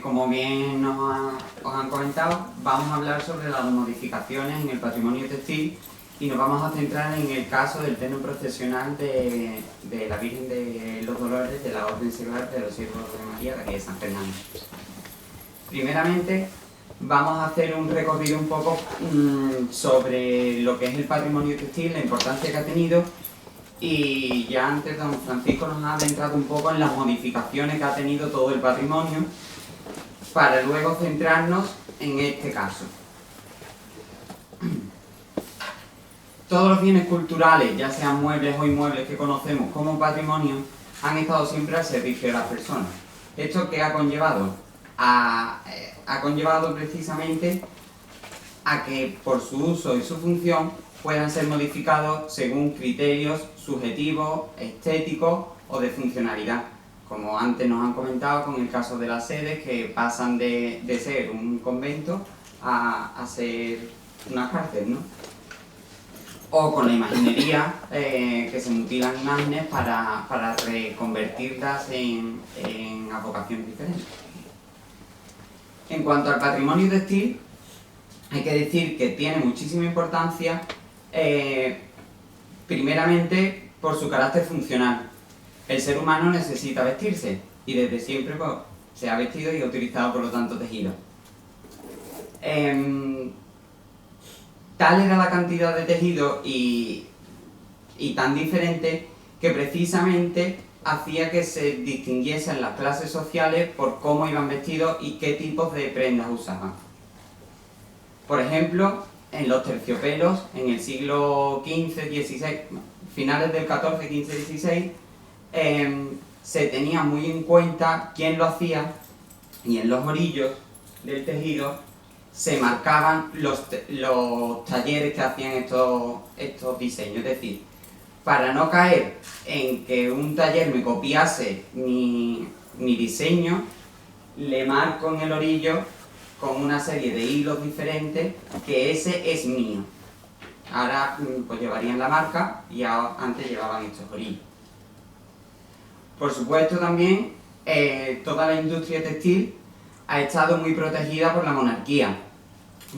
Como bien os han comentado, vamos a hablar sobre las modificaciones en el patrimonio textil y nos vamos a centrar en el caso del pleno procesional de la Virgen de los Dolores de la Orden Seglar de los Siervos de María de aquí de San Fernando. Primeramente, vamos a hacer un recorrido un poco sobre lo que es el patrimonio textil, la importancia que ha tenido, y ya antes don Francisco nos ha adentrado un poco en las modificaciones que ha tenido todo el patrimonio, para luego centrarnos en este caso. Todos los bienes culturales, ya sean muebles o inmuebles que conocemos como patrimonio, han estado siempre al servicio de las personas. ¿Esto qué ha conllevado? Ha conllevado precisamente a que por su uso y su función puedan ser modificados según criterios subjetivos, estéticos o de funcionalidad, como antes nos han comentado con el caso de las sedes, que pasan de ser un convento a ser una cárcel, ¿no? O con la imaginería, que se mutilan imágenes para reconvertirlas en advocaciones diferentes. En cuanto al patrimonio textil, hay que decir que tiene muchísima importancia, primeramente por su carácter funcional. El ser humano necesita vestirse y desde siempre pues, se ha vestido y ha utilizado por lo tanto tejido. Tal era la cantidad de tejido y tan diferente que precisamente hacía que se distinguiesen las clases sociales por cómo iban vestidos y qué tipos de prendas usaban. Por ejemplo, en los terciopelos, en el siglo XV-XVI, finales del XIV, XV-XVI, se tenía muy en cuenta quién lo hacía, y en los orillos del tejido se marcaban los talleres que hacían estos diseños. Es decir, para no caer en que un taller me copiase mi diseño, le marco en el orillo con una serie de hilos diferentes que ese es mío. Ahora pues llevarían la marca y antes llevaban estos orillos. Por supuesto también toda la industria textil ha estado muy protegida por la monarquía,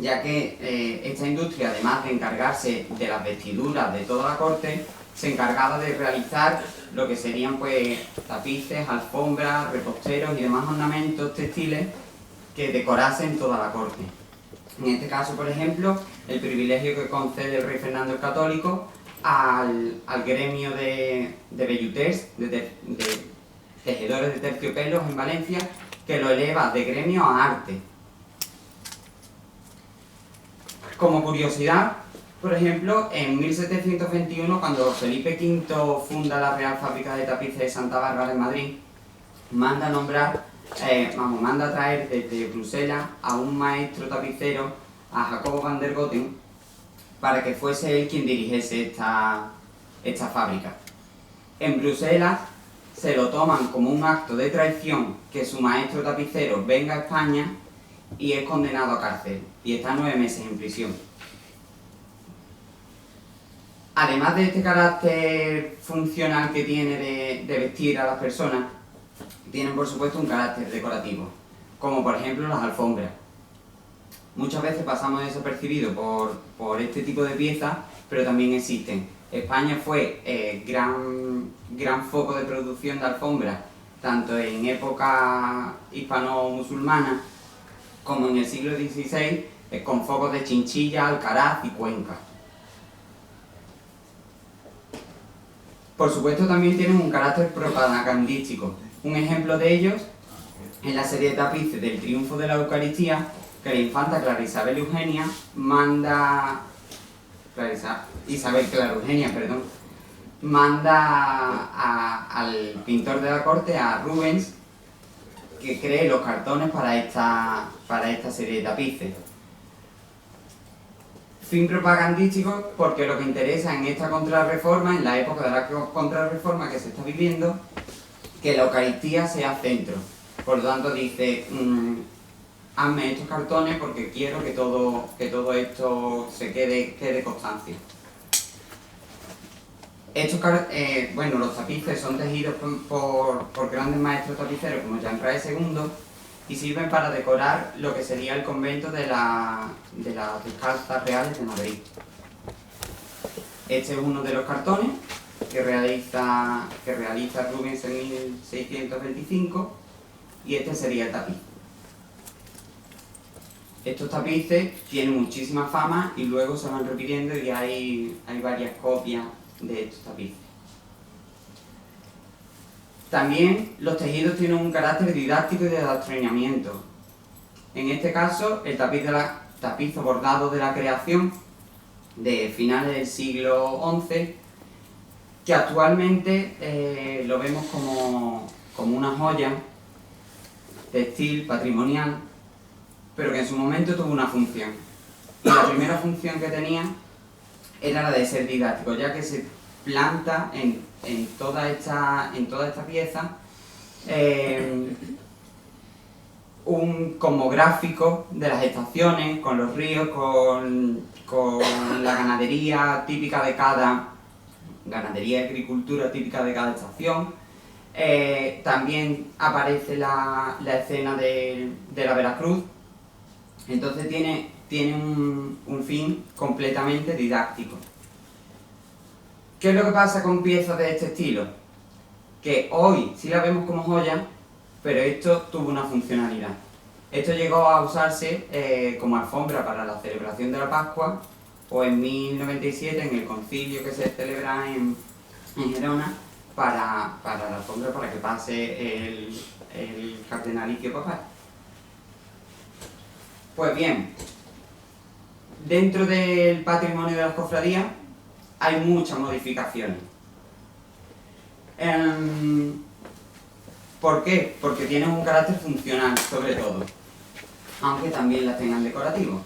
ya que esta industria, además de encargarse de las vestiduras de toda la corte, se encargaba de realizar lo que serían pues tapices, alfombras, reposteros y demás ornamentos textiles que decorasen toda la corte. En este caso, por ejemplo, el privilegio que concede el rey Fernando el Católico al gremio de velluters, de tejedores de terciopelos en Valencia, que lo eleva de gremio a arte. Como curiosidad, por ejemplo, en 1721, cuando Felipe V funda la Real Fábrica de Tapices de Santa Bárbara en Madrid, manda a traer desde Bruselas a un maestro tapicero, a Jacobo van der Goten, para que fuese él quien dirigiese esta fábrica. En Bruselas se lo toman como un acto de traición que su maestro tapicero venga a España y es condenado a cárcel y está 9 meses en prisión. Además de este carácter funcional que tiene de vestir a las personas, tienen por supuesto un carácter decorativo, como por ejemplo las alfombras. Muchas veces pasamos desapercibidos por este tipo de piezas, pero también existen. España fue gran foco de producción de alfombras, tanto en época hispano-musulmana como en el siglo XVI, con focos de Chinchilla, Alcaraz y Cuenca. Por supuesto también tienen un carácter propagandístico. Un ejemplo de ellos es la serie de tapices del Triunfo de la Eucaristía, que la infanta Clara Isabel Eugenia manda al pintor de la corte, a Rubens, que cree los cartones para esta serie de tapices. Fin propagandístico porque lo que interesa en esta contrarreforma, en la época de la contrarreforma que se está viviendo, que la Eucaristía sea centro. Por lo tanto dice, hazme estos cartones porque quiero que todo esto se quede constancia. Los tapices son tejidos por grandes maestros tapiceros como Jean Rae II, y sirven para decorar lo que sería el convento de las Descalzas Reales de Madrid. Este es uno de los cartones que realiza Rubens en 1625 y este sería el tapiz. Estos tapices tienen muchísima fama y luego se van repitiendo y hay varias copias de estos tapices. También los tejidos tienen un carácter didáctico y de adoctrinamiento. En este caso, el tapiz bordado de la creación de finales del siglo XI, que actualmente lo vemos como una joya textil, patrimonial, pero que en su momento tuvo una función. Y la primera función que tenía era la de ser didáctico, ya que se planta en toda esta pieza un como gráfico de las estaciones, con los ríos, con la ganadería típica de cada ganadería y agricultura típica de cada estación. También aparece la escena de la Veracruz. Entonces tiene un fin completamente didáctico. ¿Qué es lo que pasa con piezas de este estilo? Que hoy sí la vemos como joya, pero esto tuvo una funcionalidad. Esto llegó a usarse como alfombra para la celebración de la Pascua, o en 1097 en el concilio que se celebra en Gerona, para la alfombra, para que pase el cardenalicio papal. Pues bien, dentro del patrimonio de las cofradías hay muchas modificaciones. ¿Por qué? Porque tienen un carácter funcional, sobre todo, aunque también las tengan decorativos.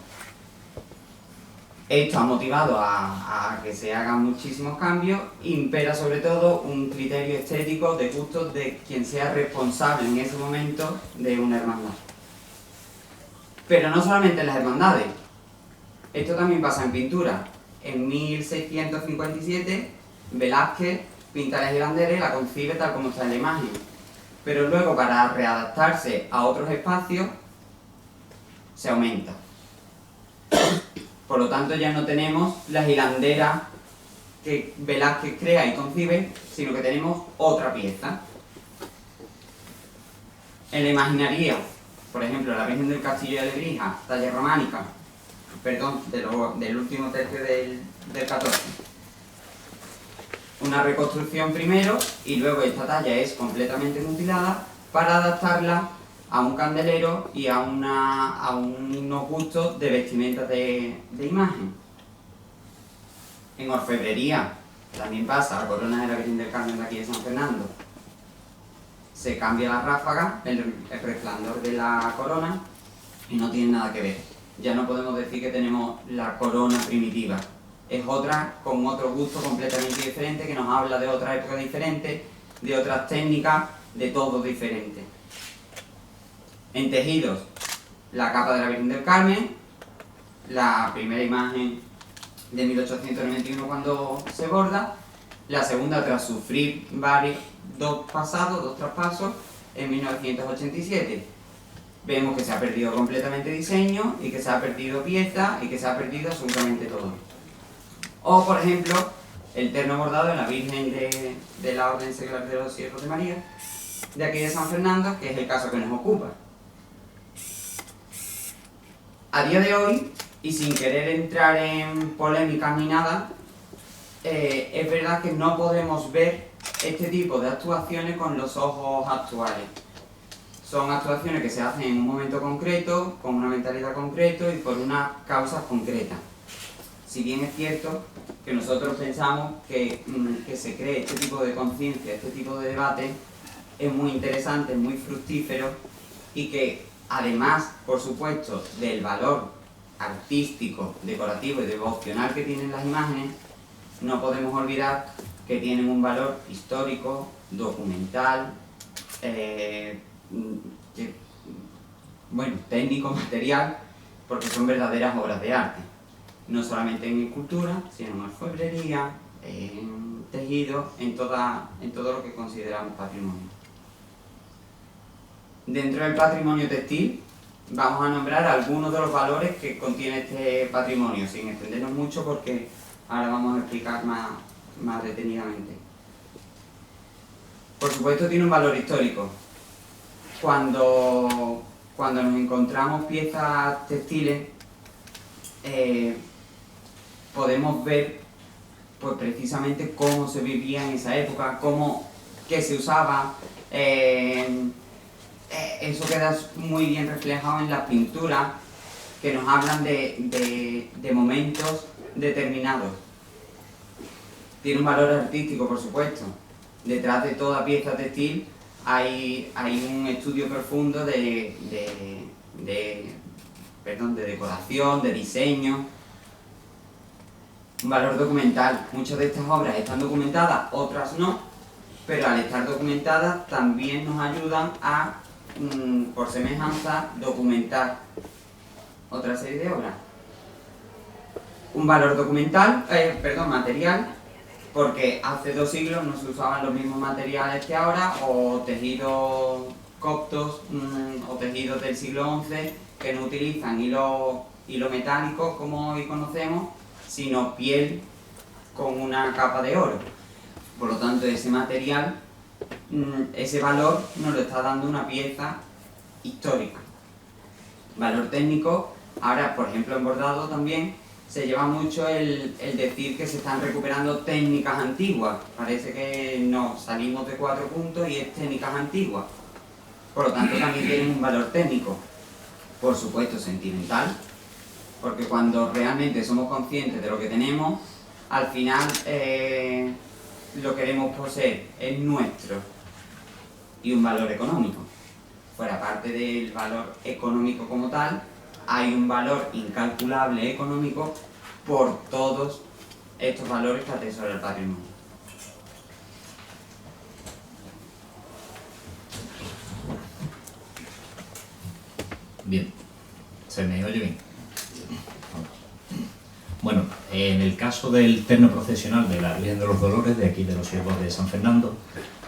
Esto ha motivado a que se hagan muchísimos cambios. Impera sobre todo un criterio estético de gustos de quien sea responsable en ese momento de una hermandad. Pero no solamente en las hermandades, esto también pasa en pintura. En 1657 Velázquez pinta la Girandera y la concibe tal como está en la imagen. Pero luego, para readaptarse a otros espacios, se aumenta. Por lo tanto, ya no tenemos la girandera que Velázquez crea y concibe, sino que tenemos otra pieza. En la imaginería, por ejemplo, la Virgen del Castillo de Lebrija, talla románica, del último tercio del XIV. Una reconstrucción primero y luego esta talla es completamente mutilada para adaptarla a un candelero y a unos gustos de vestimenta de imagen. En orfebrería también pasa, la corona de la Virgen del Carmen de aquí de San Fernando. Se cambia la ráfaga, el resplandor de la corona, y no tiene nada que ver. Ya no podemos decir que tenemos la corona primitiva. Es otra con otro gusto completamente diferente, que nos habla de otra época diferente, de otras técnicas, de todo diferente. En tejidos, la capa de la Virgen del Carmen, la primera imagen de 1891 cuando se borda, la segunda tras sufrir dos traspasos en 1987. Vemos que se ha perdido completamente diseño y que se ha perdido pieza y que se ha perdido absolutamente todo. O, por ejemplo, el terno bordado de la Virgen de la Orden Seglar de los Siervos de María, de aquí de San Fernando, que es el caso que nos ocupa. A día de hoy, y sin querer entrar en polémicas ni nada, es verdad que no podemos ver este tipo de actuaciones con los ojos actuales. Son actuaciones que se hacen en un momento concreto, con una mentalidad concreta y por unas causas concretas. Si bien es cierto que nosotros pensamos que se cree este tipo de conciencia, este tipo de debate, es muy interesante, es muy fructífero y que además, por supuesto, del valor artístico, decorativo y devocional que tienen las imágenes, no podemos olvidar que tienen un valor histórico, documental, técnico, material, porque son verdaderas obras de arte. No solamente en escultura, sino en orfebrería, en tejido, en todo lo que consideramos patrimonio. Dentro del patrimonio textil vamos a nombrar algunos de los valores que contiene este patrimonio, sin extendernos mucho porque ahora vamos a explicar más detenidamente. Por supuesto tiene un valor histórico. Cuando nos encontramos piezas textiles, podemos ver pues precisamente cómo se vivía en esa época, qué se usaba. Eso queda muy bien reflejado en las pinturas que nos hablan de momentos determinados. Tiene un valor artístico, por supuesto. Detrás de toda pieza textil hay un estudio profundo de decoración, de diseño. Un valor documental. Muchas de estas obras están documentadas, otras no, pero al estar documentadas también nos ayudan a, por semejanza, documentar otra serie de obras. Un valor material, porque hace 2 siglos no se usaban los mismos materiales que ahora, o tejidos coptos o tejidos del siglo XI que no utilizan hilo metálico como hoy conocemos, sino piel con una capa de oro. Por lo tanto, ese material, ese valor nos lo está dando una pieza histórica. Valor técnico, ahora por ejemplo en bordado también se lleva mucho el decir que se están recuperando técnicas antiguas. Parece que no, salimos de 4 puntos y es técnicas antiguas. Por lo tanto también tienen un valor técnico. Por supuesto sentimental, porque cuando realmente somos conscientes de lo que tenemos, al final lo queremos poseer, es nuestro. Y un valor económico. Fuera parte del valor económico como tal, hay un valor incalculable económico por todos estos valores que atesora el patrimonio. Bien, ¿se me oye bien? Bueno, en el caso del terno procesional de la Virgen de los Dolores, de aquí de los Siervos de San Fernando,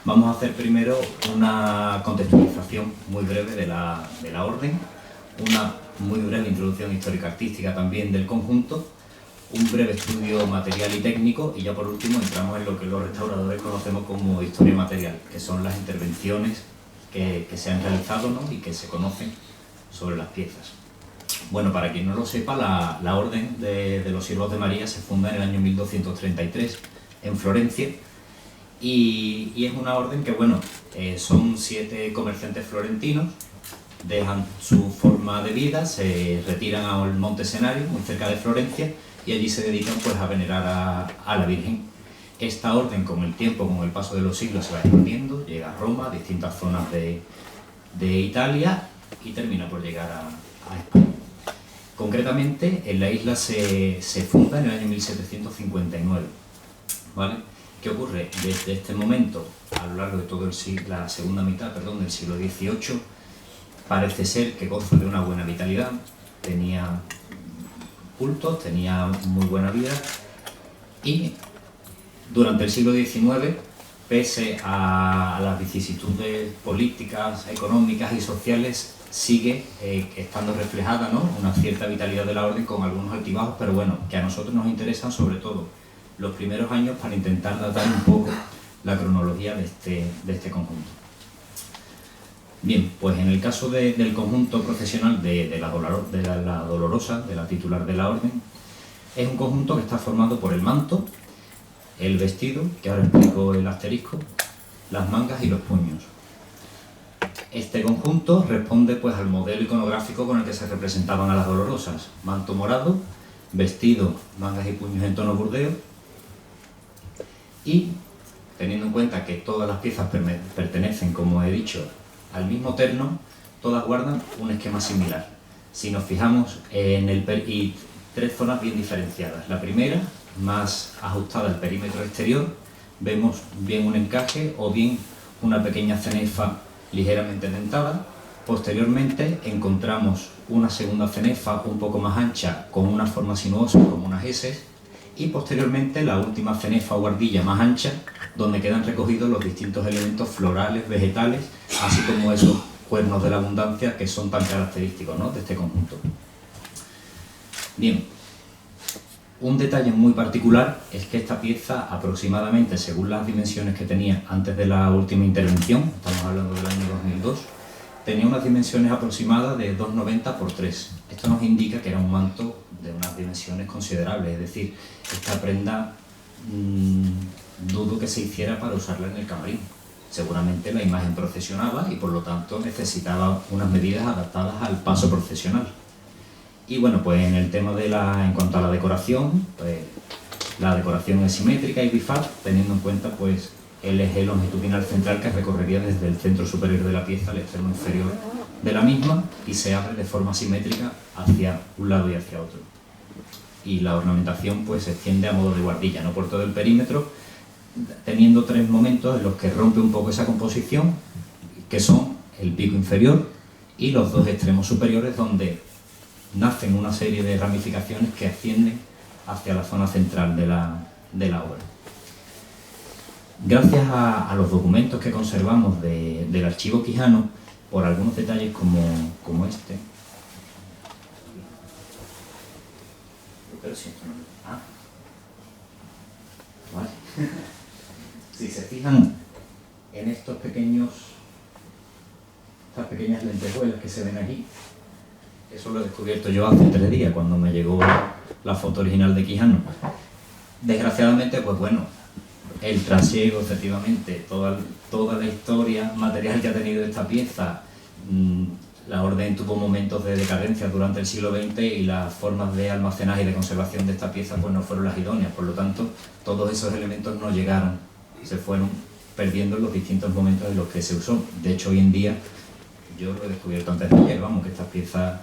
vamos a hacer primero una contextualización muy breve de la orden, una muy breve introducción histórica-artística también del conjunto, un breve estudio material y técnico, y ya por último entramos en lo que los restauradores conocemos como historia material, que son las intervenciones que se han realizado, ¿no?, y que se conocen sobre las piezas. Bueno, para quien no lo sepa, la Orden de los Siervos de María se funda en el año 1233 en Florencia, y es una orden que, bueno, son 7 comerciantes florentinos, dejan su forma de vida, se retiran al Monte Senario, muy cerca de Florencia, y allí se dedican pues a venerar a la Virgen. Esta orden, con el tiempo, con el paso de los siglos, se va expandiendo, llega a Roma, a distintas zonas de Italia, y termina por llegar a España. Concretamente, en la isla se funda en el año 1759, ¿vale? ¿Qué ocurre? Desde este momento, a lo largo de todo la segunda mitad del siglo XVIII, parece ser que goza de una buena vitalidad, tenía cultos, tenía muy buena vida, y durante el siglo XIX, pese a las vicisitudes políticas, económicas y sociales, sigue estando reflejada, ¿no?, una cierta vitalidad de la orden, con algunos altibajos, pero bueno, que a nosotros nos interesan sobre todo los primeros años para intentar datar un poco la cronología de este conjunto. Bien, pues en el caso del conjunto procesional de la Dolorosa, de la titular de la orden, es un conjunto que está formado por el manto, el vestido, que ahora explico el asterisco, las mangas y los puños. Este conjunto responde pues al modelo iconográfico con el que se representaban a las Dolorosas: manto morado, vestido, mangas y puños en tono burdeo, y teniendo en cuenta que todas las piezas pertenecen, como he dicho, al mismo terno, todas guardan un esquema similar. Si nos fijamos y 3 zonas bien diferenciadas. La primera, más ajustada al perímetro exterior, vemos bien un encaje o bien una pequeña cenefa ligeramente dentada. Posteriormente encontramos una segunda cenefa un poco más ancha con una forma sinuosa como unas S, y posteriormente la última cenefa o guardilla más ancha, donde quedan recogidos los distintos elementos florales, vegetales, así como esos cuernos de la abundancia que son tan característicos, ¿no?, de este conjunto. Bien, un detalle muy particular es que esta pieza aproximadamente, según las dimensiones que tenía antes de la última intervención, estamos hablando del año 2002, tenía unas dimensiones aproximadas de 2,90 por 3. Esto nos indica que era un manto de unas dimensiones considerables, es decir, esta prenda dudo que se hiciera para usarla en el camarín. Seguramente la imagen procesionaba y por lo tanto necesitaba unas medidas adaptadas al paso procesional. Y bueno, pues en el tema en cuanto a la decoración, pues la decoración es simétrica y bifaz, teniendo en cuenta pues el eje longitudinal central que recorrería desde el centro superior de la pieza al extremo inferior de la misma y se abre de forma simétrica hacia un lado y hacia otro. Y la ornamentación pues se extiende a modo de guardilla, no por todo el perímetro, teniendo 3 momentos en los que rompe un poco esa composición, que son el pico inferior y los 2 extremos superiores, donde nacen una serie de ramificaciones que ascienden hacia la zona central de la obra. Gracias a los documentos que conservamos del archivo quijano, por algunos detalles como este, vale. Si se fijan en estas pequeñas lentejuelas que se ven aquí, eso lo he descubierto yo hace 3 días, cuando me llegó la foto original de Quijano. Desgraciadamente, pues bueno, el trasiego, efectivamente, toda la historia material que ha tenido esta pieza, la orden tuvo momentos de decadencia durante el siglo XX y las formas de almacenaje y de conservación de esta pieza pues no fueron las idóneas, por lo tanto, todos esos elementos no llegaron, se fueron perdiendo en los distintos momentos en los que se usó. De hecho, hoy en día, yo lo he descubierto antes de ayer, vamos, que estas piezas,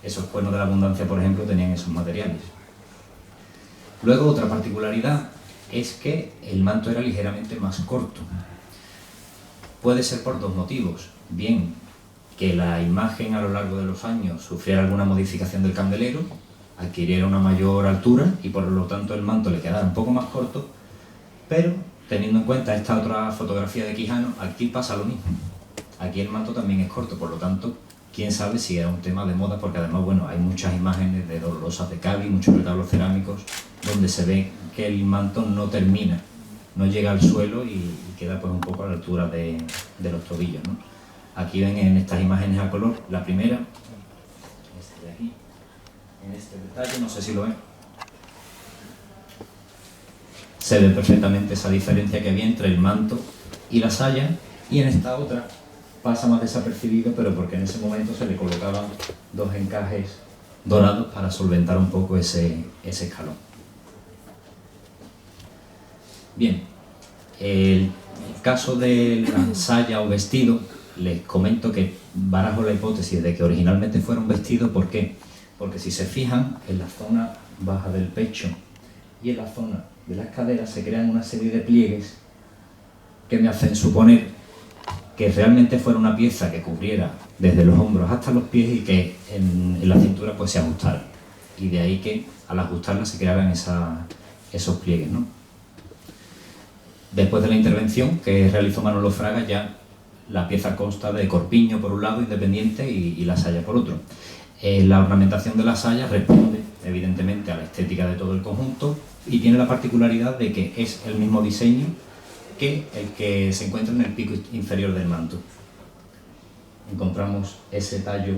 esos cuernos de la abundancia, por ejemplo, tenían esos materiales. Luego, otra particularidad es que el manto era ligeramente más corto. Puede ser por 2 motivos. Bien, que la imagen a lo largo de los años sufriera alguna modificación del candelero, adquiriera una mayor altura y por lo tanto el manto le quedara un poco más corto, pero teniendo en cuenta esta otra fotografía de Quijano, aquí pasa lo mismo. Aquí el manto también es corto, por lo tanto, quién sabe si era un tema de moda, porque además, bueno, hay muchas imágenes de dolorosas de Cádiz, muchos retablos cerámicos, donde se ve que el manto no termina, no llega al suelo y queda pues un poco a la altura de los tobillos, ¿no? Aquí ven en estas imágenes a color, la primera, de aquí, en este detalle, no sé si lo ven, se ve perfectamente esa diferencia que había entre el manto y la saya, y en esta otra pasa más desapercibido, pero porque en ese momento se le colocaban 2 encajes dorados para solventar un poco ese escalón. Bien, el caso de la saya o vestido, les comento que barajo la hipótesis de que originalmente fuera un vestido. ¿Por qué? Porque si se fijan, en la zona baja del pecho y en la zona de las caderas se crean una serie de pliegues que me hacen suponer que realmente fuera una pieza que cubriera desde los hombros hasta los pies y que en la cintura pues se ajustara. Y de ahí que al ajustarla se crearan esos pliegues, ¿no? Después de la intervención que realizó Manolo Fraga, ya la pieza consta de corpiño por un lado, independiente, y la saya por otro. La ornamentación de la saya responde evidentemente a la estética de todo el conjunto y tiene la particularidad de que es el mismo diseño que el que se encuentra en el pico inferior del manto. Encontramos ese tallo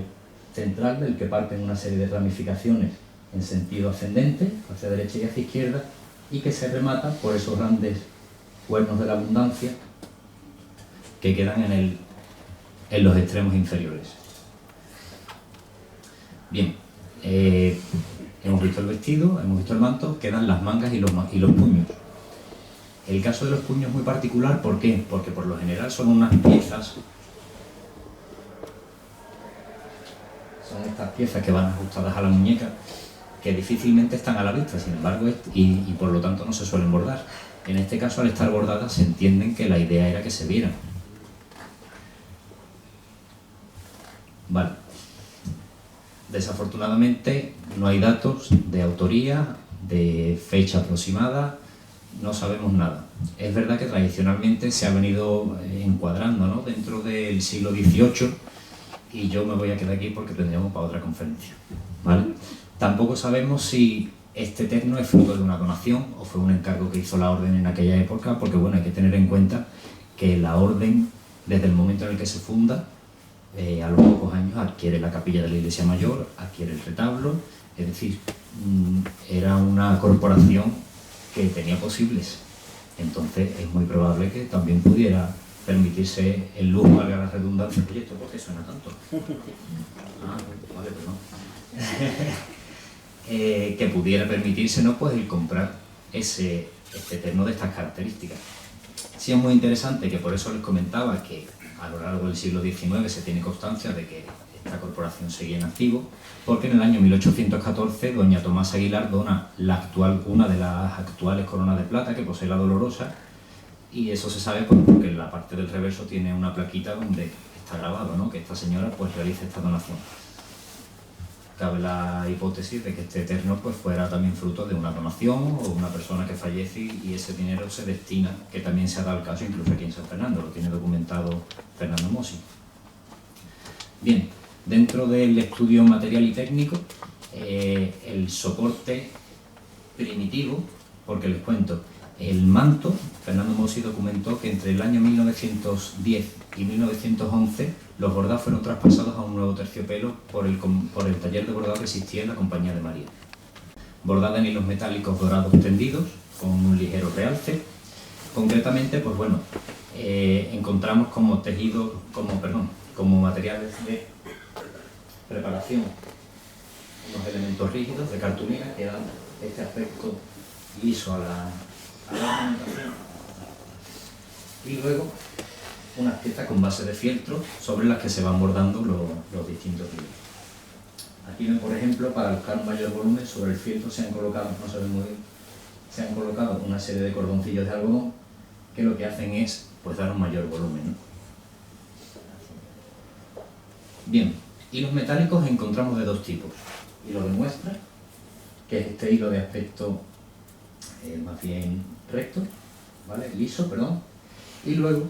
central del que parten una serie de ramificaciones en sentido ascendente, hacia derecha y hacia izquierda, y que se remata por esos grandes cuernos de la abundancia que quedan en los extremos inferiores. Bien, hemos visto el vestido, hemos visto el manto, quedan las mangas y los puños. El caso de los puños es muy particular, ¿por qué? Porque por lo general son unas piezas, son estas piezas que van ajustadas a la muñeca, que difícilmente están a la vista, sin embargo, y por lo tanto no se suelen bordar. En este caso, al estar bordadas, se entienden que la idea era que se vieran. Vale. Desafortunadamente no hay datos de autoría, de fecha aproximada, no sabemos nada. Es verdad que tradicionalmente se ha venido encuadrando, ¿no?, dentro del siglo XVIII, y yo me voy a quedar aquí porque tendríamos para otra conferencia, ¿vale? Tampoco sabemos si este terno es fruto de una donación o fue un encargo que hizo la orden en aquella época, porque bueno, hay que tener en cuenta que la orden, desde el momento en el que se funda, a los pocos años adquiere la capilla de la iglesia mayor, adquiere el retablo, es decir, era una corporación que tenía posibles. Entonces es muy probable que también pudiera permitirse el lujo, valga la redundancia. Oye, ¿esto por qué suena tanto? Ah, vale, perdón. Que pudiera permitirse, ¿no?, pues el comprar este terno de estas características. Sí, es muy interesante, que por eso les comentaba que a lo largo del siglo XIX se tiene constancia de que esta corporación seguía en activo, porque en el año 1814 doña Tomasa Aguilar dona una de las actuales coronas de plata que posee la Dolorosa, y eso se sabe porque en la parte del reverso tiene una plaquita donde está grabado, ¿no?, que esta señora pues realiza esta donación. Cabe la hipótesis de que este terno pues fuera también fruto de una donación o una persona que fallece y ese dinero se destina, que también se ha dado el caso incluso aquí en San Fernando, lo tiene documentado Fernando Mossi. Bien, dentro del estudio material y técnico, el soporte primitivo, porque les cuento, el manto, Fernando Mossi documentó que entre el año 1910 y 1911 los bordados fueron traspasados a un nuevo terciopelo por el taller de bordado que existía en la Compañía de María. Bordada en hilos metálicos dorados tendidos, con un ligero realce. Concretamente, pues bueno, encontramos como como materiales de preparación unos elementos rígidos de cartulina que dan este aspecto liso a la ornamentación, y luego unas piezas con base de fieltro sobre las que se van bordando los distintos hilos. Aquí ven, por ejemplo, para buscar un mayor volumen, sobre el fieltro se han colocado, no se ve muy bien, se han colocado una serie de cordoncillos de algodón que lo que hacen es pues dar un mayor volumen, ¿no? Bien, hilos metálicos encontramos de dos tipos: hilo de muestra, que es este hilo de aspecto más bien recto, ¿vale?, liso, perdón, y luego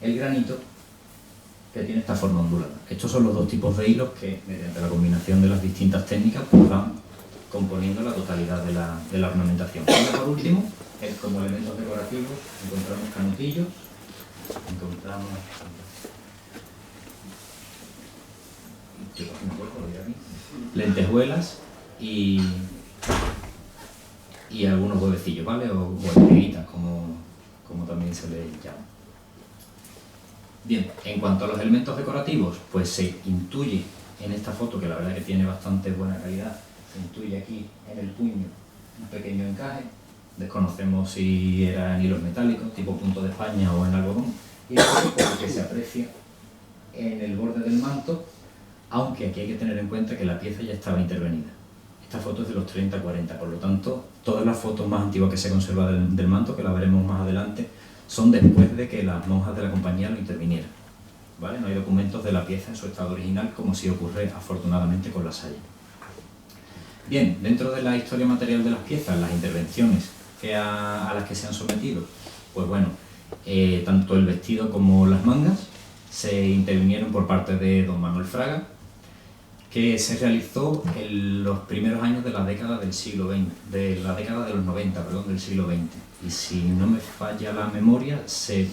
el granito, que tiene esta forma ondulada. Estos son los dos tipos de hilos que, mediante la combinación de las distintas técnicas, pues van componiendo la totalidad de la ornamentación. Y por último, como elementos decorativos, encontramos canutillos, encontramos lentejuelas y algunos huevecillos, ¿vale?, o estrellitas, como también se les llama. Bien, en cuanto a los elementos decorativos, pues se intuye en esta foto, que la verdad que tiene bastante buena calidad, se intuye aquí en el puño un pequeño encaje. Desconocemos si eran hilos metálicos, tipo punto de España o en algodón, y luego pues, que se aprecia en el borde del manto, aunque aquí hay que tener en cuenta que la pieza ya estaba intervenida. Esta foto es de los 30-40, por lo tanto, todas las fotos más antiguas que se conservan del manto, que la veremos más adelante, son después de que las monjas de la compañía lo intervinieran, ¿vale? No hay documentos de la pieza en su estado original, como sí ocurre afortunadamente con la saya. Bien, dentro de la historia material de las piezas, las intervenciones a las que se han sometido, pues bueno, tanto el vestido como las mangas se intervinieron por parte de don Manuel Fraga, que se realizó en los primeros años de la década del siglo XX, de la década de los 90, perdón, del siglo XX. Y si no me falla la memoria, se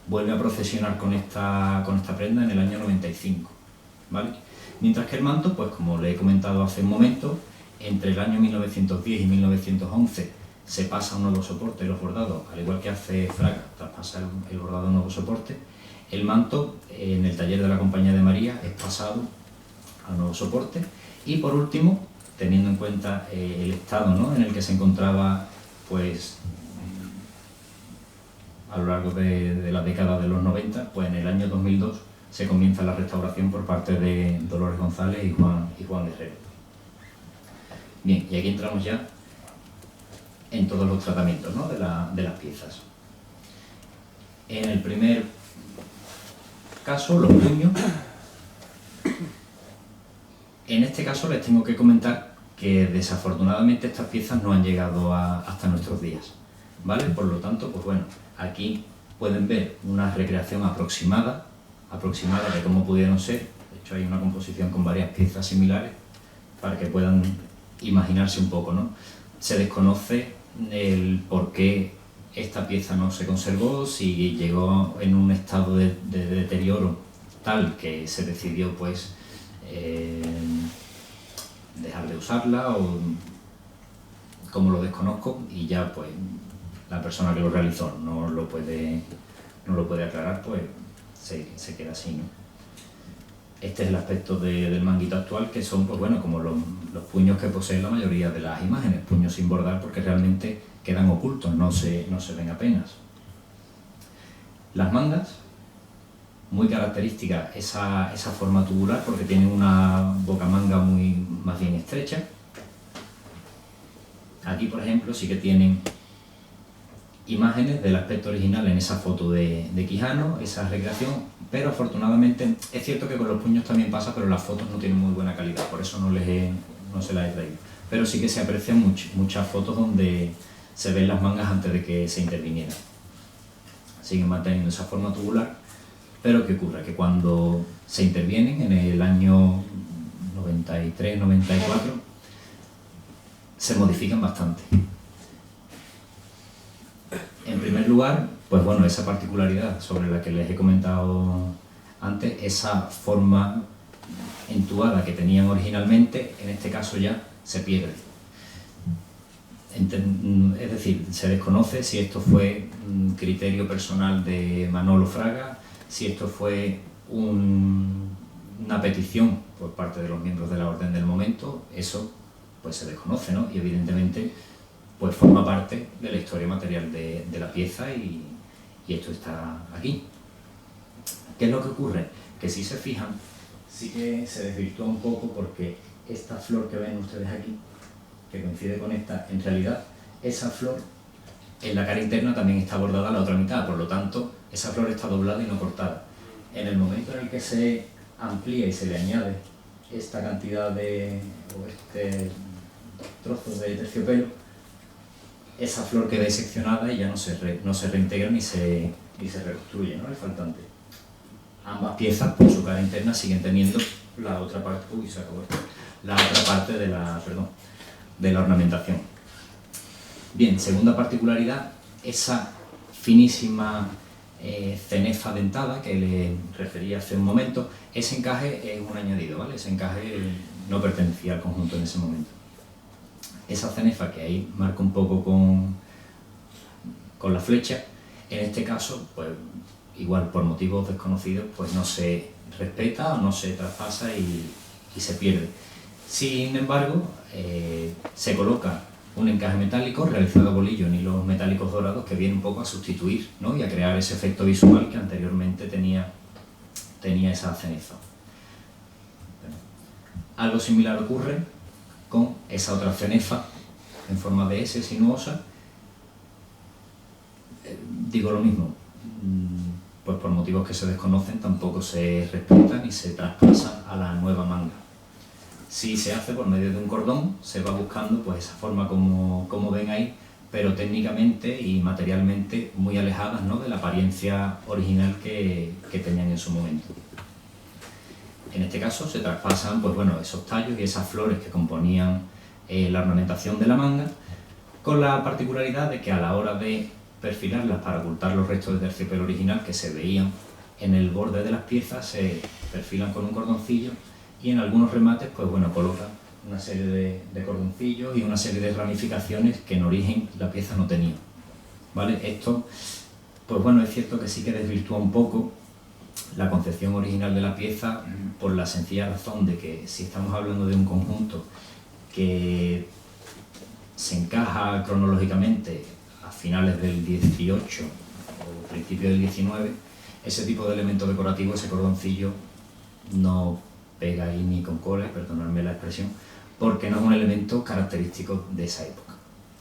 vuelve a procesionar con esta prenda en el año 95, ¿vale? Mientras que el manto, pues como le he comentado hace un momento, entre el año 1910 y 1911 se pasa a un nuevo soporte, los bordados, al igual que hace Fraga, traspasa el bordado a un nuevo soporte. El manto, en el taller de la Compañía de María, es pasado a un nuevo soporte. Y por último, teniendo en cuenta el estado, ¿no?, en el que se encontraba pues a lo largo de la década de los 90, pues en el año 2002 se comienza la restauración por parte de Dolores González y Juan Guerrero. Bien, y aquí entramos ya en todos los tratamientos, ¿no?, de las piezas. En el primer caso, los puños. En este caso les tengo que comentar que desafortunadamente estas piezas no han llegado hasta nuestros días, ¿vale? Por lo tanto, pues bueno, aquí pueden ver una recreación aproximada de cómo pudieron ser De hecho hay una composición con varias piezas similares para que puedan imaginarse un poco, ¿no? Se desconoce el por qué esta pieza no se conservó, si llegó en un estado de deterioro tal que se decidió pues dejar de usarla, o como lo desconozco, y ya pues la persona que lo realizó no lo puede aclarar, pues se queda así, ¿no? Este es el aspecto del manguito actual, que son pues bueno, como los puños que poseen la mayoría de las imágenes, puños sin bordar, porque realmente quedan ocultos, no se ven apenas. Las mangas, muy característica esa forma tubular, porque tienen una bocamanga más bien estrecha. Aquí, por ejemplo, sí que tienen imágenes del aspecto original en esa foto de Quijano, esa recreación, pero afortunadamente es cierto que con los puños también pasa, pero las fotos no tienen muy buena calidad, por eso no se las he traído. Pero sí que se aprecian muchas fotos donde se ven las mangas antes de que se interviniera. Siguen manteniendo esa forma tubular, pero ¿qué ocurre? Que cuando se intervienen en el año 93-94 se modifican bastante. En primer lugar, pues bueno, esa particularidad sobre la que les he comentado antes, esa forma entubada que tenían originalmente, en este caso ya se pierde. Es decir, se desconoce si esto fue un criterio personal de Manolo Fraga, si esto fue una petición por parte de los miembros de la orden del momento. Eso pues se desconoce, ¿no? Y evidentemente pues forma parte de la historia material de la pieza, y esto está aquí. ¿Qué es lo que ocurre? Que si se fijan, sí que se desvirtúa un poco, porque esta flor que ven ustedes aquí, que coincide con esta, en realidad esa flor en la cara interna también está bordada a la otra mitad, por lo tanto esa flor está doblada y no cortada. En el momento en el que se amplía y se le añade esta cantidad o este trozo de terciopelo, esa flor queda diseccionada y ya no se reintegra ni se reconstruye, ¿no? El faltante. Ambas piezas, por su cara interna, siguen teniendo la otra parte, de la ornamentación. Bien, segunda particularidad, esa finísima cenefa dentada que le refería hace un momento, ese encaje es un añadido, ¿vale? Ese encaje no pertenecía al conjunto en ese momento. Esa cenefa que ahí marca un poco con la flecha, en este caso, pues igual por motivos desconocidos, pues no se respeta o no se traspasa y se pierde. Sin embargo, se coloca un encaje metálico realizado a bolillo en hilos metálicos dorados, que viene un poco a sustituir, ¿no? Y a crear ese efecto visual que anteriormente tenía esa cenefa. Algo similar ocurre con esa otra cenefa en forma de S sinuosa. Digo lo mismo, pues por motivos que se desconocen tampoco se respeta ni se traspasa a la nueva manga. Si se hace por medio de un cordón, se va buscando pues esa forma como ven ahí, pero técnicamente y materialmente muy alejadas, ¿no?, de la apariencia original que tenían en su momento. En este caso se traspasan pues bueno, esos tallos y esas flores que componían la ornamentación de la manga, con la particularidad de que a la hora de perfilarlas para ocultar los restos de terciopelo original que se veían en el borde de las piezas, se perfilan con un cordoncillo, y en algunos remates pues bueno, colocan una serie de cordoncillos y una serie de ramificaciones que en origen la pieza no tenía, ¿vale? Esto pues bueno, es cierto que sí que desvirtúa un poco la concepción original de la pieza, por la sencilla razón de que si estamos hablando de un conjunto que se encaja cronológicamente a finales del 18 o principios del 19, ese tipo de elemento decorativo, ese cordoncillo, no pega ahí ni con cola, perdonadme la expresión, porque no es un elemento característico de esa época.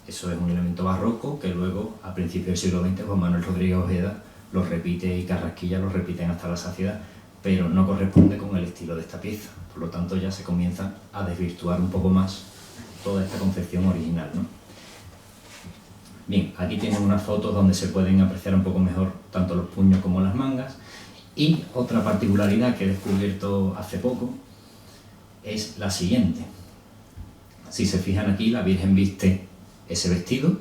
Eso es un elemento barroco que luego, a principios del siglo XX, Juan Manuel Rodríguez Ojeda lo repite, y Carrasquilla lo repiten hasta la saciedad, pero no corresponde con el estilo de esta pieza. Por lo tanto, ya se comienza a desvirtuar un poco más toda esta concepción original, ¿no? Bien, aquí tienen unas fotos donde se pueden apreciar un poco mejor tanto los puños como las mangas, Y otra particularidad que he descubierto hace poco es la siguiente. Si se fijan aquí, la Virgen viste ese vestido,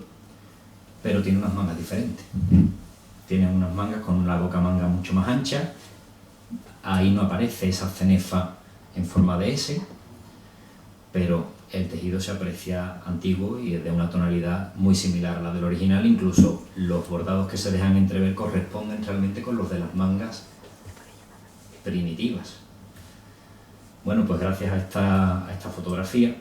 pero tiene unas mangas diferentes. Tiene unas mangas con la boca manga mucho más ancha. Ahí no aparece esa cenefa en forma de S, pero el tejido se aprecia antiguo y es de una tonalidad muy similar a la del original. Incluso los bordados que se dejan entrever corresponden realmente con los de las mangas primitivas. Bueno, pues gracias a esta fotografía,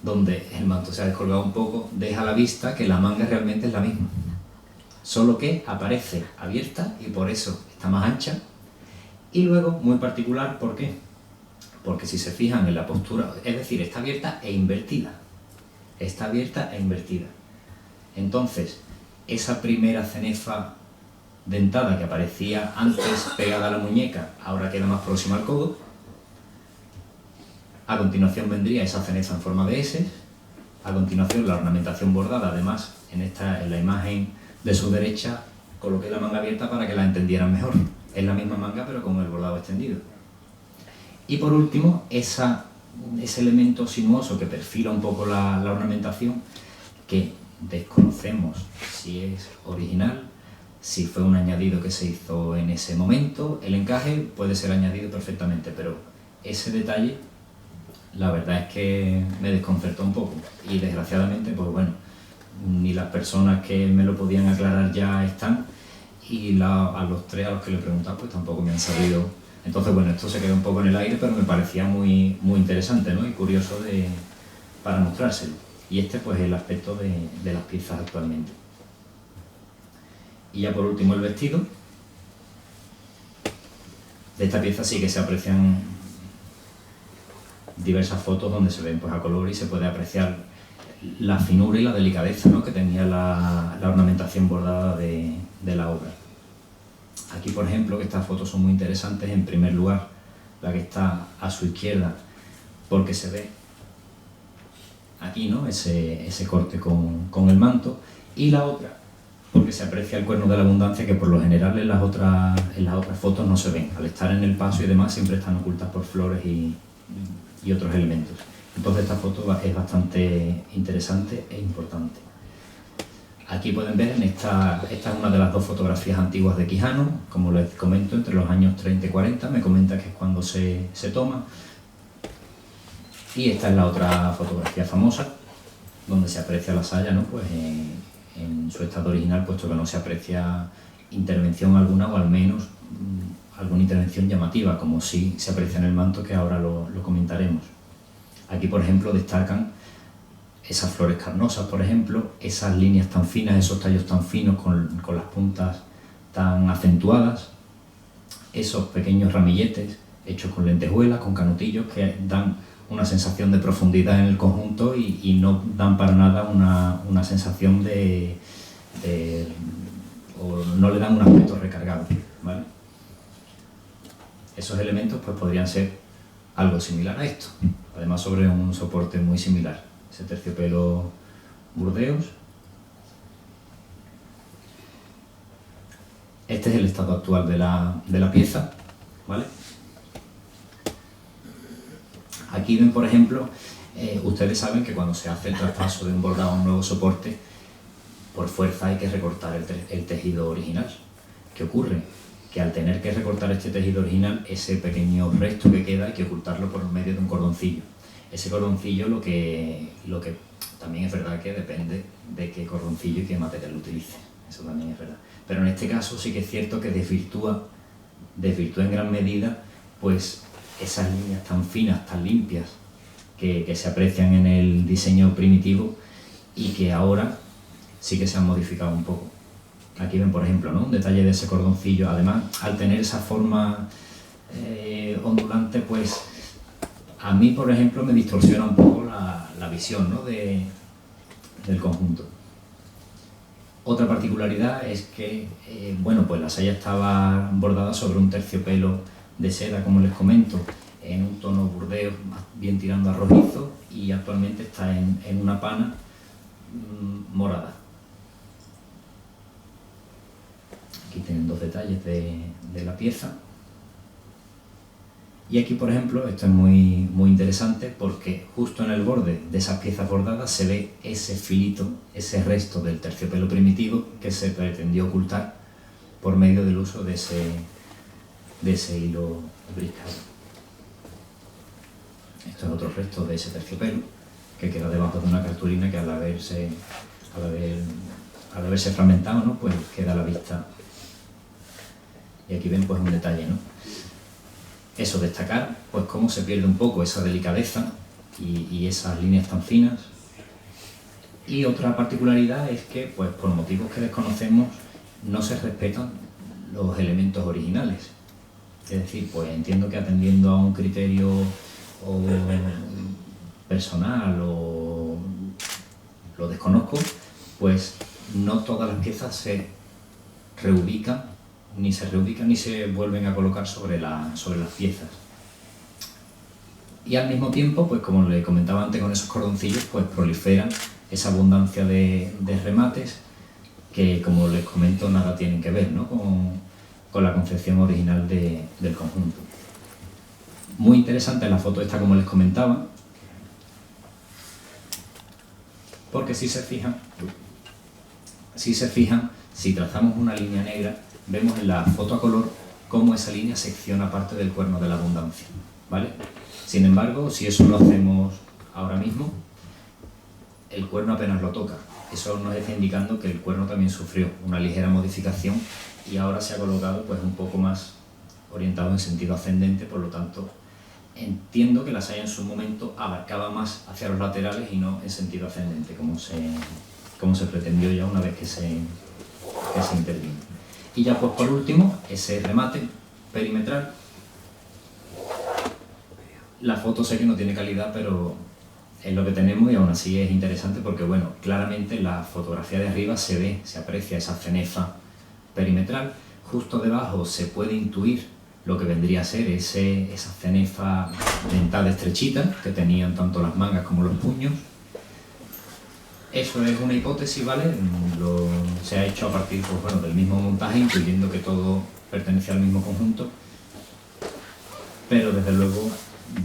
donde el manto se ha descolgado un poco, deja a la vista que la manga realmente es la misma, solo que aparece abierta y por eso está más ancha. Y luego, muy particular, ¿por qué? Porque si se fijan en la postura, es decir, está abierta e invertida. Está abierta e invertida. Entonces, esa primera cenefa dentada que aparecía antes pegada a la muñeca, ahora queda más próxima al codo. A continuación vendría esa cenefa en forma de S. A continuación la ornamentación bordada. Además, en la imagen de su derecha coloqué la manga abierta para que la entendieran mejor. Es la misma manga pero con el bordado extendido. Y por último, ese elemento sinuoso que perfila un poco la ornamentación, que desconocemos si es original, si fue un añadido que se hizo en ese momento. El encaje puede ser añadido perfectamente, pero ese detalle, la verdad es que me desconcertó un poco. Y desgraciadamente, pues bueno, ni las personas que me lo podían aclarar ya están, y a los tres a los que le he preguntado, pues tampoco me han sabido. Entonces, bueno, esto se quedó un poco en el aire, pero me parecía muy interesante, ¿no? Y curioso para mostrárselo. Y este, pues, es el aspecto de las piezas actualmente. Y ya por último el vestido. De esta pieza sí que se aprecian diversas fotos donde se ven pues a color y se puede apreciar la finura y la delicadeza, ¿no?, que tenía la ornamentación bordada de la obra. Aquí, por ejemplo, que estas fotos son muy interesantes, en primer lugar la que está a su izquierda, porque se ve aquí, ¿no?, ese corte con el manto, y la otra porque se aprecia el cuerno de la abundancia, que por lo general en las otras fotos no se ven. Al estar en el paso y demás siempre están ocultas por flores y otros elementos. Entonces esta foto es bastante interesante e importante. Aquí pueden ver, esta es una de las dos fotografías antiguas de Quijano, como les comento, entre los años 30 y 40, me comenta que es cuando se toma. Y esta es la otra fotografía famosa, donde se aprecia la saya, ¿no?, pues en su estado original, puesto que no se aprecia intervención alguna, o al menos alguna intervención llamativa, como sí se aprecia en el manto, que ahora lo comentaremos. Aquí, por ejemplo, destacan esas flores carnosas, por ejemplo, esas líneas tan finas, esos tallos tan finos con las puntas tan acentuadas, esos pequeños ramilletes hechos con lentejuelas, con canutillos, que dan una sensación de profundidad en el conjunto y no dan para nada una sensación o no le dan un aspecto recargado, ¿vale? Esos elementos pues podrían ser algo similar a esto, además sobre un soporte muy similar, ese terciopelo Burdeos. Este es el estado actual de la pieza, ¿vale? Aquí ven, por ejemplo, ustedes saben que cuando se hace el traspaso de un bordado a un nuevo soporte, por fuerza hay que recortar el tejido original. ¿Qué ocurre? Que al tener que recortar este tejido original, ese pequeño resto que queda hay que ocultarlo por medio de un cordoncillo. Ese cordoncillo lo que también es verdad que depende de qué cordoncillo y qué material utilice. Eso también es verdad. Pero en este caso sí que es cierto que desvirtúa en gran medida pues esas líneas tan finas, tan limpias que se aprecian en el diseño primitivo y que ahora sí que se han modificado un poco. Aquí ven, por ejemplo, ¿no?, un detalle de ese cordoncillo. Además, al tener esa forma ondulante, pues a mí, por ejemplo, me distorsiona un poco la visión, ¿no?, del conjunto. Otra particularidad es que bueno, pues la saya estaba bordada sobre un terciopelo de seda, como les comento, en un tono burdeos, más bien tirando a rojizo, y actualmente está en una pana morada. Aquí tienen dos detalles de de la pieza. Y aquí, por ejemplo, esto es muy interesante porque justo en el borde de esas piezas bordadas se ve ese filito, ese resto del terciopelo primitivo que se pretendió ocultar por medio del uso de ese hilo briscado. Esto es otro resto de ese terciopelo que queda debajo de una cartulina que al haberse fragmentado, ¿no? Pues queda a la vista. Y aquí ven pues un detalle, ¿no? Eso, destacar pues cómo se pierde un poco esa delicadeza y esas líneas tan finas. Y otra particularidad es que, pues por motivos que desconocemos, no se respetan los elementos originales. Es decir, pues entiendo que atendiendo a un criterio personal o lo desconozco, pues no todas las piezas se reubican ni se vuelven a colocar sobre las piezas. Y al mismo tiempo, pues como le comentaba antes con esos cordoncillos, pues proliferan esa abundancia de remates que, como les comento, nada tienen que ver, ¿no? con la concepción original del conjunto. Muy interesante la foto esta, como les comentaba, porque si se fijan, si trazamos una línea negra, vemos en la foto a color cómo esa línea secciona parte del cuerno de la abundancia, ¿vale? Sin embargo, si eso lo hacemos ahora mismo, el cuerno apenas lo toca. Eso nos está indicando que el cuerno también sufrió una ligera modificación y ahora se ha colocado pues un poco más orientado en sentido ascendente, por lo tanto entiendo que la saya en su momento abarcaba más hacia los laterales y no en sentido ascendente, como se pretendió ya una vez que se intervino. Y ya pues por último, ese remate perimetral. La foto sé que no tiene calidad, pero es lo que tenemos y aún así es interesante porque, bueno, claramente en la fotografía de arriba se aprecia esa cenefa perimetral. Justo debajo se puede intuir lo que vendría a ser esa cenefa dentada estrechita que tenían tanto las mangas como los puños. Eso es una hipótesis, ¿vale? Se ha hecho a partir pues, bueno, del mismo montaje, incluyendo que todo pertenece al mismo conjunto, pero desde luego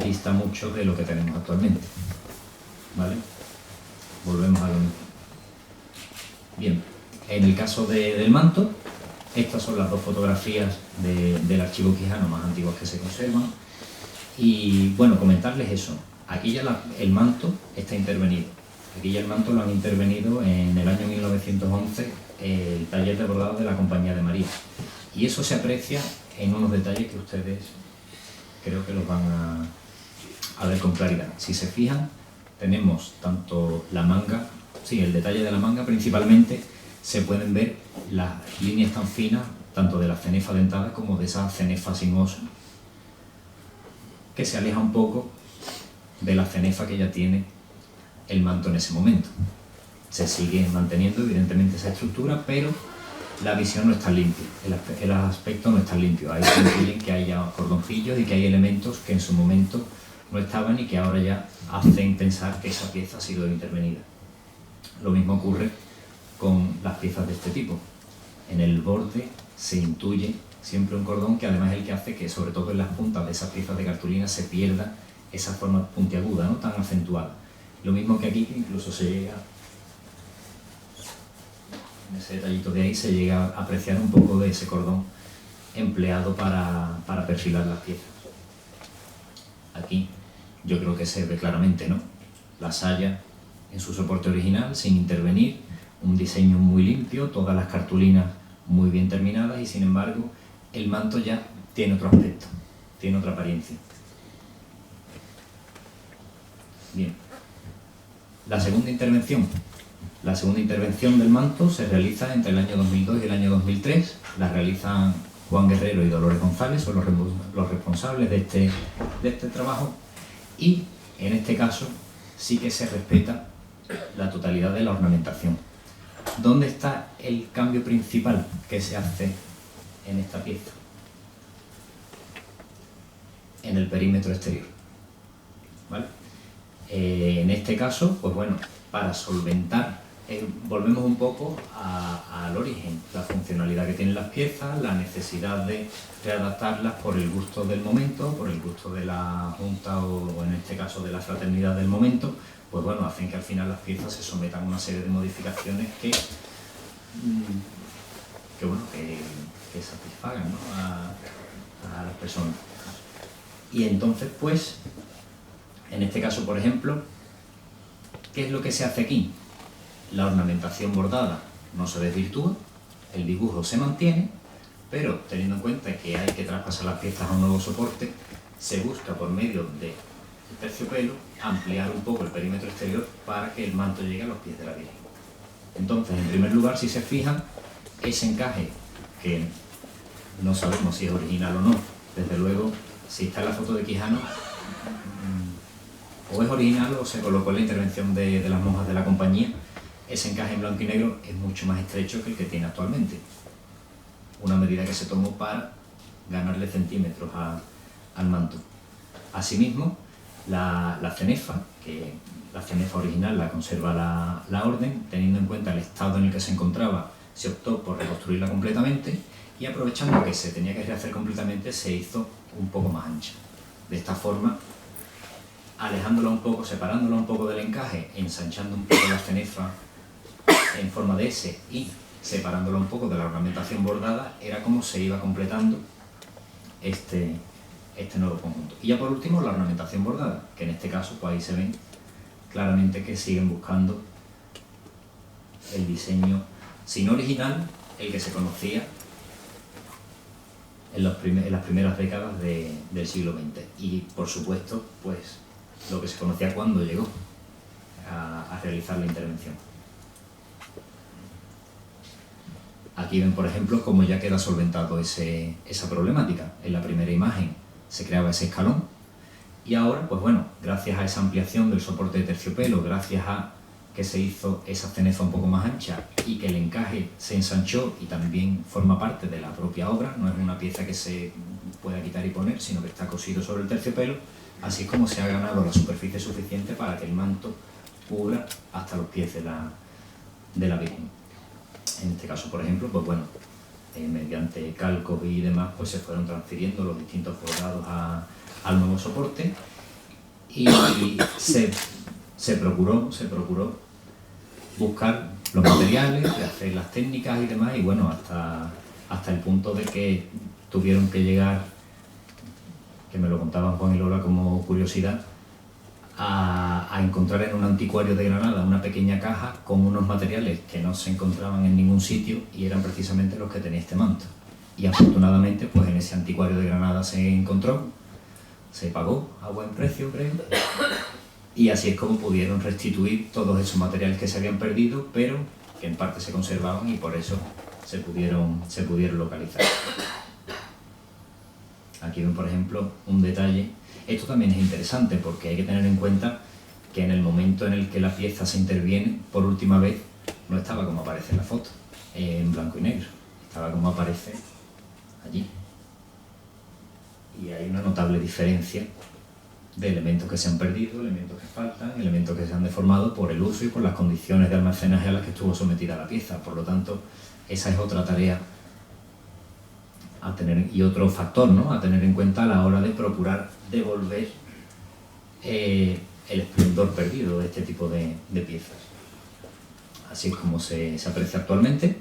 dista mucho de lo que tenemos actualmente, ¿vale? Volvemos a lo mismo. Bien, en el caso del manto, estas son las dos fotografías del archivo quijano más antiguas que se conservan. Y bueno, comentarles eso. Aquí ya el manto está intervenido. Aquí ya el manto lo han intervenido en el año 1911 el taller de bordado de la Compañía de María. Y eso se aprecia en unos detalles que ustedes creo que los van a ver con claridad. Si se fijan, tenemos tanto la manga, sí, el detalle de la manga principalmente, se pueden ver las líneas tan finas, tanto de la cenefa dentada como de esa cenefa sinuosa, que se aleja un poco de la cenefa que ya tiene el manto en ese momento. Se sigue manteniendo evidentemente esa estructura, pero la visión no está limpia, el aspecto no está limpio. Ahí se incluyen que haya cordoncillos y que hay elementos que en su momento no estaban y que ahora ya hacen pensar que esa pieza ha sido intervenida. Lo mismo ocurre con las piezas de este tipo. En el borde se intuye siempre un cordón que además es el que hace que, sobre todo en las puntas de esas piezas de cartulina, se pierda esa forma puntiaguda, ¿no? Tan acentuada. Lo mismo que aquí, incluso se llega, en ese detallito de ahí, se llega a apreciar un poco de ese cordón empleado para perfilar las piezas. Aquí yo creo que se ve claramente, ¿no? La saya en su soporte original, sin intervenir, un diseño muy limpio, todas las cartulinas muy bien terminadas y sin embargo el manto ya tiene otro aspecto, tiene otra apariencia. Bien. La segunda intervención del manto se realiza entre el año 2002 y el año 2003. La realizan Juan Guerrero y Dolores González, son los responsables de este trabajo y en este caso sí que se respeta la totalidad de la ornamentación. ¿Dónde está el cambio principal que se hace en esta pieza? En el perímetro exterior, ¿vale? En este caso, pues bueno, para solventar volvemos un poco al origen, la funcionalidad que tienen las piezas, la necesidad de readaptarlas por el gusto del momento, por el gusto de la junta o en este caso de la fraternidad del momento, pues bueno, hacen que al final las piezas se sometan a una serie de modificaciones que satisfagan, ¿no?, a las personas. Y entonces, pues, en este caso, por ejemplo, ¿qué es lo que se hace aquí? La ornamentación bordada no se desvirtúa, el dibujo se mantiene, pero teniendo en cuenta que hay que traspasar las piezas a un nuevo soporte, se busca por medio del terciopelo ampliar un poco el perímetro exterior para que el manto llegue a los pies de la Virgen. Entonces, en primer lugar, si se fijan, ese encaje, que no sabemos si es original o no, desde luego, si está en la foto de Quijano, o es original o se colocó en la intervención de las monjas de la compañía, ese encaje en blanco y negro es mucho más estrecho que el que tiene actualmente. Una medida que se tomó para ganarle centímetros al manto. Asimismo, la cenefa, que la cenefa original la conserva la orden, teniendo en cuenta el estado en el que se encontraba, se optó por reconstruirla completamente y aprovechando que se tenía que rehacer completamente, se hizo un poco más ancha. De esta forma, alejándola un poco, separándola un poco del encaje, ensanchando un poco la cenefa en forma de S y separándola un poco de la ornamentación bordada, era como se iba completando este nuevo conjunto. Y ya por último, la ornamentación bordada, que en este caso, pues ahí se ven claramente que siguen buscando el diseño, si no original, el que se conocía en las primeras décadas del siglo XX. Y por supuesto, pues lo que se conocía cuando llegó a realizar la intervención. Aquí ven, por ejemplo, cómo ya queda solventado esa problemática. En la primera imagen se creaba ese escalón y ahora, pues bueno, gracias a esa ampliación del soporte de terciopelo, gracias a que se hizo esa cenefa un poco más ancha y que el encaje se ensanchó y también forma parte de la propia obra, no es una pieza que se pueda quitar y poner, sino que está cosido sobre el terciopelo, así es como se ha ganado la superficie suficiente para que el manto cubra hasta los pies de la Virgen. En este caso, por ejemplo, pues bueno, mediante calcos y demás, pues se fueron transfiriendo los distintos bordados al nuevo soporte y se procuró buscar los materiales, hacer las técnicas y demás, y bueno, hasta el punto de que tuvieron que llegar, que me lo contaban Juan y Lola como curiosidad, a encontrar en un anticuario de Granada una pequeña caja con unos materiales que no se encontraban en ningún sitio y eran precisamente los que tenía este manto. Y afortunadamente, pues en ese anticuario de Granada se encontró, se pagó a buen precio, creo, y así es como pudieron restituir todos esos materiales que se habían perdido, pero que en parte se conservaban y por eso se pudieron localizar. Aquí ven, por ejemplo, un detalle. Esto también es interesante porque hay que tener en cuenta que en el momento en el que la pieza se interviene por última vez, no estaba como aparece en la foto, en blanco y negro, estaba como aparece allí. Y hay una notable diferencia de elementos que se han perdido, elementos que faltan, elementos que se han deformado por el uso y por las condiciones de almacenaje a las que estuvo sometida la pieza. Por lo tanto, esa es otra tarea a tener, y otro factor, ¿no?, a tener en cuenta a la hora de procurar devolver el esplendor perdido de este tipo de piezas. Así es como se aprecia actualmente.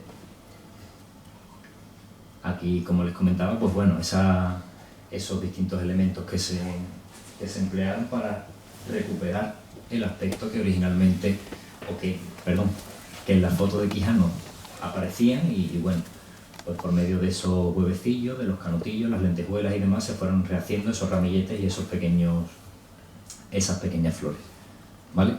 Aquí, como les comentaba, pues bueno, esos distintos elementos que se emplearon para recuperar el aspecto que originalmente, que en la foto de Quijano aparecían y bueno, pues por medio de esos huevecillos, de los canutillos, las lentejuelas y demás, se fueron rehaciendo esos ramilletes y esas pequeñas flores, ¿vale?